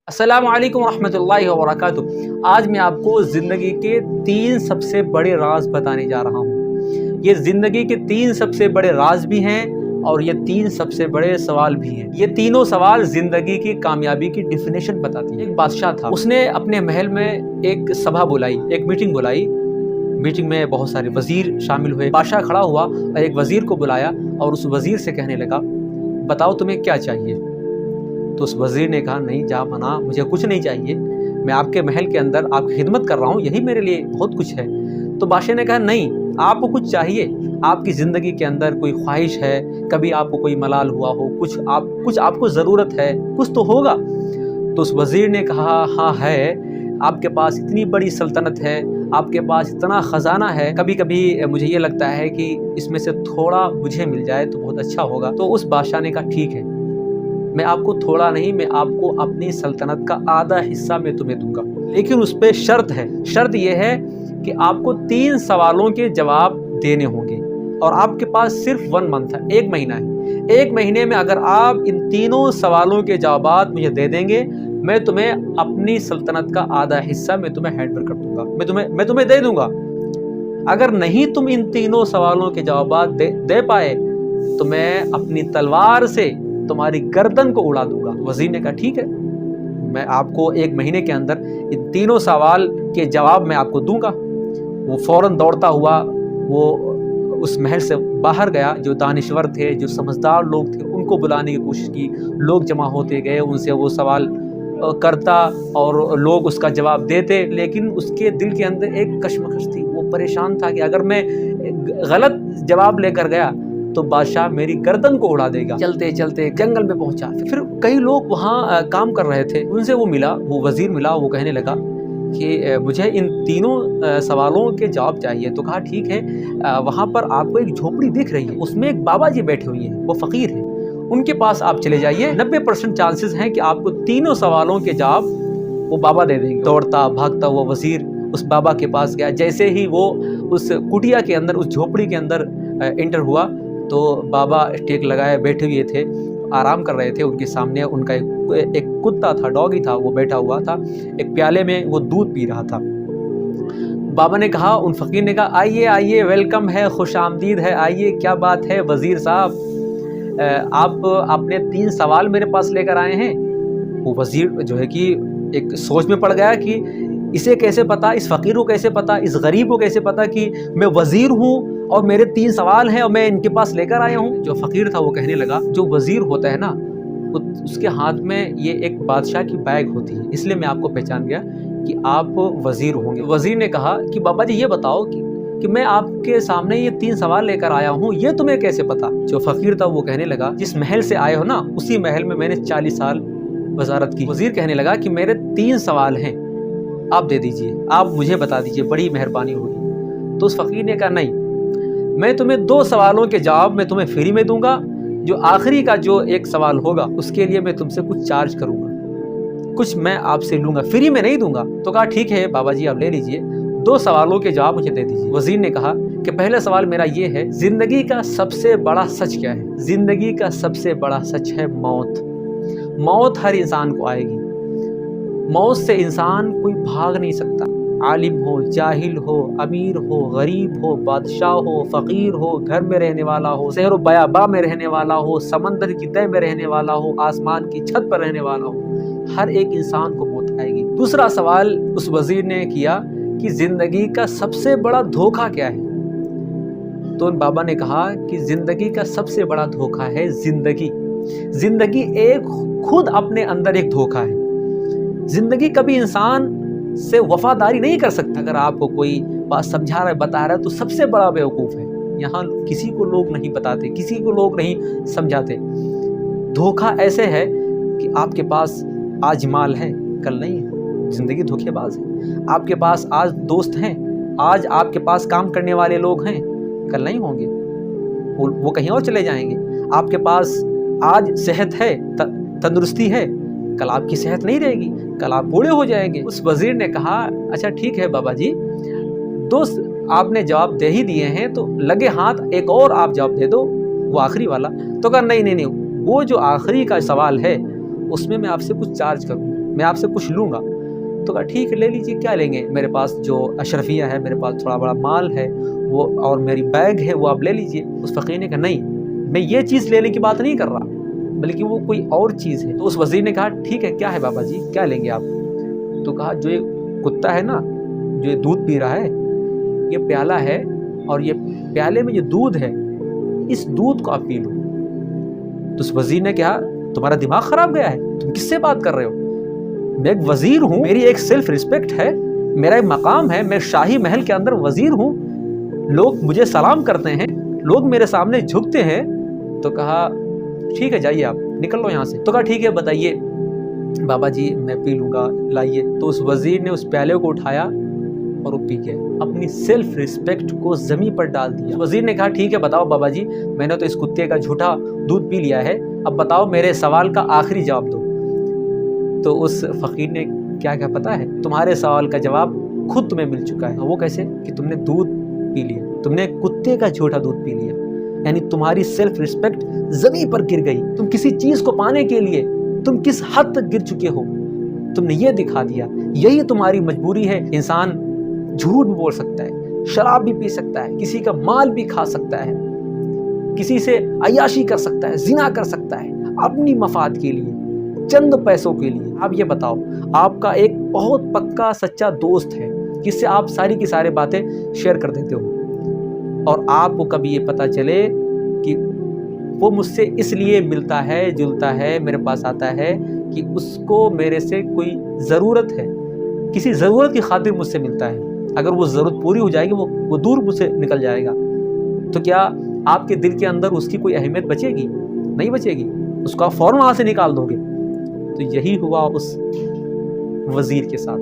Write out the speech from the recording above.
अस्सलाम वालेकुम रहमतुल्लाहि व बरकातुहू। आज मैं आपको ज़िंदगी के 3 सबसे बड़े राज बताने जा रहा हूँ। ये ज़िंदगी के 3 सबसे बड़े राज भी हैं और ये 3 सबसे बड़े सवाल भी हैं। ये तीनों सवाल ज़िंदगी की कामयाबी की डेफिनेशन बताती हैं। एक बादशाह था, उसने अपने महल में एक सभा बुलाई, एक मीटिंग बुलाई। मीटिंग में बहुत सारे वज़ीर शामिल हुए। बादशाह खड़ा हुआ और एक वज़ीर को बुलाया और उस वज़ीर से कहने लगा, बताओ तुम्हें क्या चाहिए। तो उस वज़ीर ने कहा, नहीं जहाँ मुझे कुछ नहीं चाहिए, मैं आपके महल के अंदर आपकी खिदमत कर रहा हूँ, यही मेरे लिए बहुत कुछ है। तो बादशाह ने कहा, नहीं आपको कुछ चाहिए, आपकी ज़िंदगी के अंदर कोई ख्वाहिश है, कभी आपको कोई मलाल हुआ हो, कुछ आपको ज़रूरत है, कुछ तो होगा। तो उस वज़ीर ने कहा, हाँ है, आपके पास इतनी बड़ी सल्तनत है, आपके पास इतना ख़जाना है, कभी कभी मुझे ये लगता है कि इसमें से थोड़ा मुझे मिल जाए तो बहुत अच्छा होगा। तो उस बादशाह ने कहा, ठीक है, मैं आपको थोड़ा नहीं, मैं आपको अपनी सल्तनत का आधा हिस्सा मैं तुम्हें दूंगा, लेकिन उस पर शर्त है। शर्त यह है कि आपको 3 सवालों के जवाब देने होंगे और आपके पास सिर्फ 1 मंथ है, 1 महीना है। 1 महीने में अगर आप इन तीनों सवालों के जवाब मुझे दे देंगे, मैं तुम्हें अपनी सल्तनत का आधा हिस्सा मैं तुम्हें हैंड ओवर कर दूंगा, मैं तुम्हें दे दूंगा। अगर नहीं तुम इन तीनों सवालों के जवाब दे पाए तो मैं अपनी तलवार से तुम्हारी गर्दन को उड़ा दूंगा। वज़ीर ने कहा, ठीक है, मैं आपको 1 महीने के अंदर इन तीनों सवाल के जवाब मैं आपको दूंगा। वो फौरन दौड़ता हुआ वो उस महल से बाहर गया। जो दानिश्वर थे, जो समझदार लोग थे, उनको बुलाने की कोशिश की। लोग जमा होते गए, उनसे वो सवाल करता और लोग उसका जवाब देते, लेकिन उसके दिल के अंदर एक कश्मकश थी। वो परेशान था कि अगर मैं गलत जवाब लेकर गया तो बादशाह मेरी गर्दन को उड़ा देगा। चलते चलते जंगल में पहुंचा। फिर कई लोग वहाँ काम कर रहे थे, उनसे वो वज़ीर मिला। वो कहने लगा कि मुझे इन तीनों सवालों के जवाब चाहिए। तो कहा, ठीक है, वहाँ पर आपको एक झोपड़ी दिख रही है, उसमें एक बाबा जी बैठे हुए हैं, वो फ़कीर हैं, उनके पास आप चले जाइए। 90% चांसेस हैं कि आपको तीनों सवालों के जवाब वो बाबा दे देंगे। दौड़ता भागता हुआ वज़ीर उस बाबा के पास गया। जैसे ही वो उस कुटिया के अंदर, उस झोपड़ी के अंदर एंटर हुआ तो बाबा टेक लगाए बैठे हुए थे, आराम कर रहे थे। उनके सामने उनका एक कुत्ता था, डॉगी था, वो बैठा हुआ था। एक प्याले में वो दूध पी रहा था। बाबा ने कहा, उन फ़कीर ने कहा, आइए आइए, वेलकम है, खुश आमदीद है, आइए, क्या बात है वज़ीर साहब, आप अपने 3 सवाल मेरे पास लेकर आए हैं। वो वज़ीर जो है कि एक सोच में पड़ गया कि इसे कैसे पता, इस फ़कीर को कैसे पता, इस गरीब को कैसे पता कि मैं वज़ीर हूँ और मेरे 3 सवाल हैं और मैं इनके पास लेकर आया हूँ। जो फ़कीर था वो कहने लगा, जो वज़ीर होता है ना, उसके हाथ में ये एक बादशाह की बैग होती है, इसलिए मैं आपको पहचान गया कि आप वज़ीर होंगे। वज़ीर ने कहा कि बाबा जी ये बताओ कि मैं आपके सामने ये 3 सवाल लेकर आया हूँ, ये तुम्हें कैसे पता। जो फ़कीर था वो कहने लगा, जिस महल से आए हो ना, उसी महल में मैंने 40 साल वज़ारत की। वज़ीर कहने लगा कि मेरे 3 सवाल हैं, आप दे दीजिए, आप मुझे बता दीजिए, बड़ी मेहरबानी होगी। तो उस फ़कीर ने कहा, नहीं, मैं तुम्हें 2 सवालों के जवाब मैं तुम्हें फ्री में दूंगा, जो आखिरी का जो एक सवाल होगा उसके लिए मैं तुमसे कुछ चार्ज करूंगा, कुछ मैं आपसे लूंगा, फ्री में नहीं दूंगा। तो कहा, ठीक है बाबा जी, आप ले लीजिए, 2 सवालों के जवाब मुझे दे दीजिए। वज़ीर ने कहा कि पहला सवाल मेरा ये है, ज़िंदगी का सबसे बड़ा सच क्या है। ज़िंदगी का सबसे बड़ा सच है मौत। मौत हर इंसान को आएगी। मौत से इंसान कोई भाग नहीं सकता। आलिम हो, जाहिल हो, अमीर हो, गरीब हो, बादशाह हो, फ़कीर हो, घर में रहने वाला हो, सहरो बयाबा में रहने वाला हो, समंदर की तह में रहने वाला हो, आसमान की छत पर रहने वाला हो, हर एक इंसान को मौत आएगी। दूसरा सवाल उस वज़ीर ने किया कि ज़िंदगी का सबसे बड़ा धोखा क्या है। तो उन बाबा ने कहा कि ज़िंदगी का सबसे बड़ा धोखा है ज़िंदगी। ज़िंदगी एक खुद अपने अंदर एक धोखा है। ज़िंदगी कभी इंसान से वफादारी नहीं कर सकता। अगर आपको कोई बात समझा रहा है, बता रहा है, तो सबसे बड़ा बेवकूफ़ है। यहाँ किसी को लोग नहीं बताते, किसी को लोग नहीं समझाते। धोखा ऐसे है कि आपके पास आज माल है, कल नहीं है। ज़िंदगी धोखेबाज है। आपके पास आज दोस्त हैं, आज आपके पास काम करने वाले लोग हैं, कल नहीं होंगे, वो कहीं और चले जाएंगे। आपके पास आज सेहत है, तंदुरुस्ती है, कल आपकी सेहत नहीं रहेगी, कल आप बूढ़े हो जाएंगे। उस वज़ीर ने कहा, अच्छा ठीक है बाबा जी, दोस्त आपने जवाब दे ही दिए हैं तो लगे हाथ एक और आप जवाब दे दो, वो आखिरी वाला। तो कहा, नहीं, वो जो आखिरी का सवाल है उसमें मैं आपसे कुछ चार्ज करूँ। मैं आपसे कुछ लूँगा। तो कहा ठीक है ले लीजिए, क्या लेंगे, मेरे पास जो अशरफिया है, मेरे पास थोड़ा बड़ा माल है वो, और मेरी बैग है वो आप ले लीजिए। उस फ़कीर ने कहा नहीं, मैं ये चीज़ लेने की बात नहीं कर रहा, बल्कि वो कोई और चीज़ है। तो उस वज़ीर ने कहा ठीक है क्या है बाबा जी, क्या लेंगे आप। तो कहा जो ये कुत्ता है ना, जो ये दूध पी रहा है, ये प्याला है, और ये प्याले में जो दूध है, इस दूध को आप पी लो। तो उस वज़ीर ने कहा तुम्हारा दिमाग ख़राब गया है, तुम किससे बात कर रहे हो, मैं एक वज़ीर हूँ, मेरी एक सेल्फ रिस्पेक्ट है, मेरा एक मकाम है, मैं शाही महल के अंदर वज़ीर हूँ, लोग मुझे सलाम करते हैं, लोग मेरे सामने झुकते हैं। तो कहा ठीक है जाइए आप निकल लो यहाँ से। तो कहा ठीक है बताइए बाबा जी मैं पी लूँगा, लाइए। तो उस वज़ीर ने उस प्याले को उठाया और वो पी गया, अपनी सेल्फ रिस्पेक्ट को ज़मीन पर डाल दिया। वज़ीर ने कहा ठीक है बताओ बाबा जी, मैंने तो इस कुत्ते का झूठा दूध पी लिया है, अब बताओ मेरे सवाल का आखिरी जवाब दो। तो उस फ़कीर ने क्या क्या पता है, तुम्हारे सवाल का जवाब खुद तुम्हें मिल चुका है। वो कैसे, कि तुमने दूध पी लिया, तुमने कुत्ते का झूठा दूध पी लिया, यानी तुम्हारी सेल्फ रिस्पेक्ट ज़मीन पर गिर गई। तुम किसी चीज़ को पाने के लिए तुम किस हद तक गिर चुके हो, तुमने ये दिखा दिया। यही तुम्हारी मजबूरी है। इंसान झूठ भी बोल सकता है, शराब भी पी सकता है, किसी का माल भी खा सकता है, किसी से अय्याशी कर सकता है, जिना कर सकता है अपनी मफाद के लिए, चंद पैसों के लिए। आप ये बताओ, आपका एक बहुत पक्का सच्चा दोस्त है जिससे आप सारी की सारी बातें शेयर कर देते हो, और आपको कभी ये पता चले कि वो मुझसे इसलिए मिलता है, जुलता है, मेरे पास आता है कि उसको मेरे से कोई ज़रूरत है, किसी ज़रूरत की खातिर मुझसे मिलता है, अगर वो ज़रूरत पूरी हो जाएगी वो दूर मुझसे निकल जाएगा, तो क्या आपके दिल के अंदर उसकी कोई अहमियत बचेगी? नहीं बचेगी, उसको आप फ़ौरन वहाँ से निकाल दोगे। तो यही हुआ उस वज़ीर के साथ।